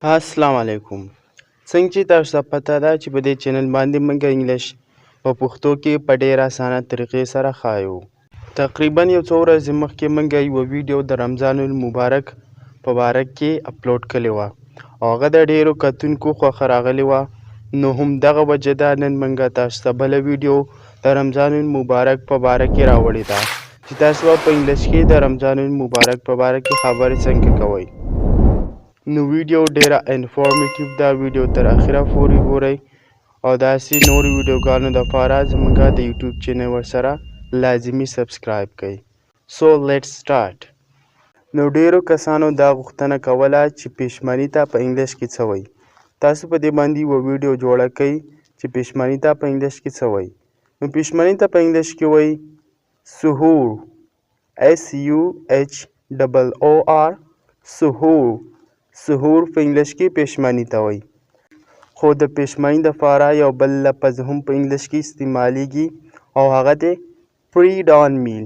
السلام علیکم. څنګه چې تاسو ته پته ده چې په دې چینل باندې موږ انګلیش په پښتو کې په ډېره اسانه طریقې سره ښایو. تقریبا یو څو ورځې مخکې موږ یوه ویډیو د رمضان المبارک په باره کې اپلوډ کړې وه او هغه د ډېرو کتونکو خوښه راغلې وه. نو همدغه وجه ده نن موږ تاسو ته بله ویډیو د رمضان المبارک په باره کې راوړې ده چې تاسو به په انګلیش کې د رمضان المبارک په باره کې خبرې څنګه کوئ. نو ویډیو ډیره انفارمیټیو ده، ویډیو تر اخره پورې ګورئ او داسې نورو ویډیوګانو دپاره زموږ د یوټیوب چینل ورسره لازمي سبسکرایب کړئ. سو لیټس سټارټ. نو ډیرو کسانو دا غوښتنه کوله چې پښیماني ته په انګلیش کې څه وایي. تاسو په دې باندې یوه ویډیو جوړه کړئ چې پښیماني ته په انګلیش کې څه وایي. نو پښیماني ته په انګلیش کې وایي سحور، SUHOOR، سحور. سحور په انګلیش کې پښیماني ته وایي. خو د پښیماني دپاره یو بل لفظ هم په انګلیش کې استعمالیږي او هغه دی پری ډان میل.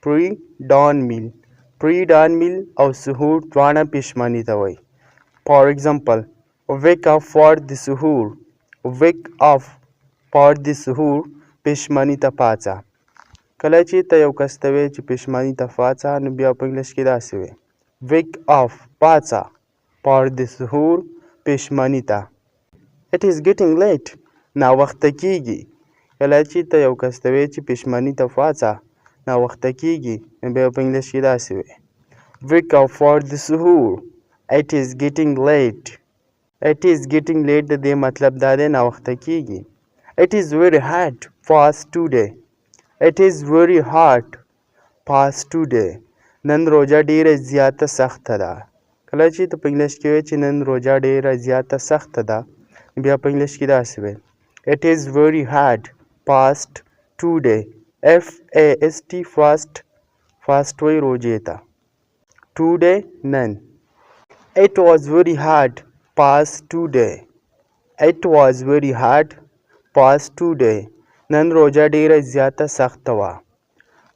پری ډان میل، پری ډان میل او سحور دواړه پښیماني ته وایي. فار ایگزامپل، wake up for the سحور. wake up for the سحور پښیماني ته پاڅه. کله چې ته یو کس ته وایې چې پښیماني ته پاڅه نو بیا په انګلیش کې داسې وایې wake up پاڅه for the سحور پښیماني ته. it is getting late ناوخته کیږي. کله چې ته یو کس ته وایې چې پښیماني ته پاڅه ناوخته کیږي نو بیا په انګلیش کې داسې وایې wake up for the سحور it is getting late. it is getting late د دې مطلب دا دی ناوخته کیږي. it is very hard fast today. it is very hard fast today نن روژه ډیره زیاته سخته ده. کله چې ته په انګلیش کې وایې چې نن روژه ډیره زیاته سخته ده بیا په انګلیش کې داسې وایې it is very hard fast today. FAST fast، fast وایي روژې ته. today نن. it was very hard fast today. it was very hard fast today نن روژه ډیره زیاته سخته وه.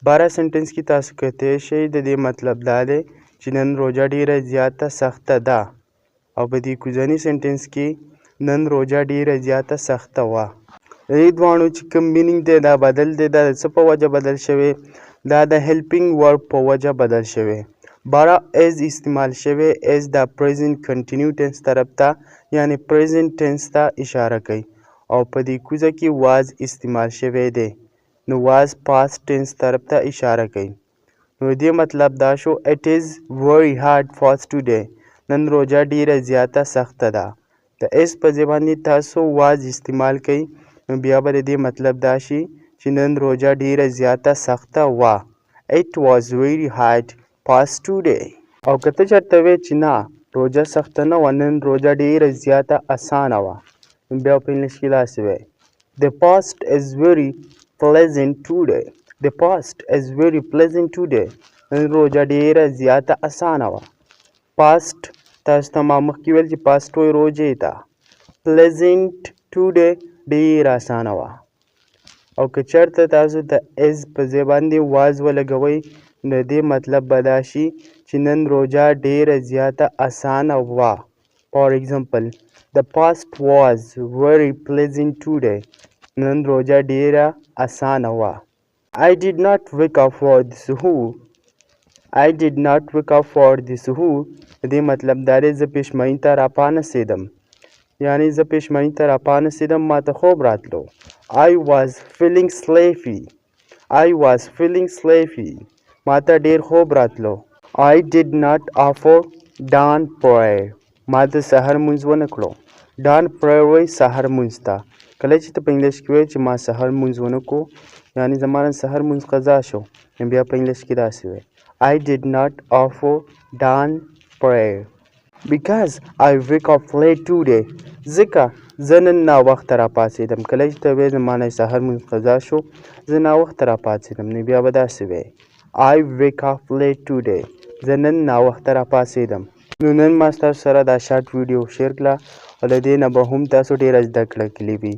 باره سنټنس کې تاسو کتلی شئ د دې مطلب دا دی چې نن روژه ډیره زیاته سخته ده او په دې کوزني سنټنس کې نن روژه ډیره زیاته سخته وه. د دې دواړو چې کوم مینینګ دی دا بدل دی. دا د څه په وجه بدل شوی؟ دا د هیلپینګ ورب په وجه بدل شوی. باره ایز استعمال شوی ایز د پریزنټ کنټینیو ټینس طرف ته یعنی پریزنټ ټینس ته اشاره کوي او په دې کوزه کې واز استعمال شوی دی نو واز پاست ټینس طرف ته اشاره کوي. نو دې مطلب دا شو it is very hard fast today نن روژه ډیره زیاته سخته ده. د ایس په ځای باندې تاسو واز استعمال کوئ نو بیا به د دې مطلب دا شي چې نن روژه ډیره زیاته سخته وه. it was very hard fast today. او که ته چېرته وایې چې نه روژه سخته نه وه نن روژه ډیره زیاته اسانه وه نو بیا په انګلیش کې داسې وایې the past is very pleasant today. the past is very pleasant today نن روژه ډیره زیاته اسانه وه. پاست تاسو ته ما مخکې ویل چې پاست وایي روژې ته. pleasant today ډیره اسانه وه. او که چېرته تاسو د ایز په ځای باندې واز ولګوئ نو د دې مطلب به دا شي چې نن روژه ډیره زیاته اسانه وه. فار ایگزامپل، the past was very pleasant today نن روژه ډیره اسانه وه. I did not wake up for the سحور. I did not wake up for the سحور د دې مطلب دا دی زه پښیماني ته راپانسېدم یعنی زه پښیماني ته راپانسېدم ما ته خوب راتلو. I was feeling sleepy. I was feeling sleepy ما ته ډېر خوب راتلو. I did not offer dawn prayer ما د سحر لمونځ ونه کړو. dawn prayer وایي سحر لمونځ ته. کله چې ته په انګلیش کې وایې چې ما سحر لمونځ ونه کړو یعنی زما نن سحر لمونځ قضا شو نو بیا په انګلیش کې داسې وایې I did not offer dawn prayer because I wake up late today. ځکه زه نن ناوخته راپاڅېدم. کله چې ته وایې زما نه سحر لمونځ قضا شو زه ناوخته راپاڅېدم نو بیا به داسې وایې I wake up late today زه نن ناوخته راپاڅېدم. نو نن ما ستاسو سره دا شارټ ویډیو شیر کړه او له دې نه به هم تاسو ډېره زده کړه کړې وي.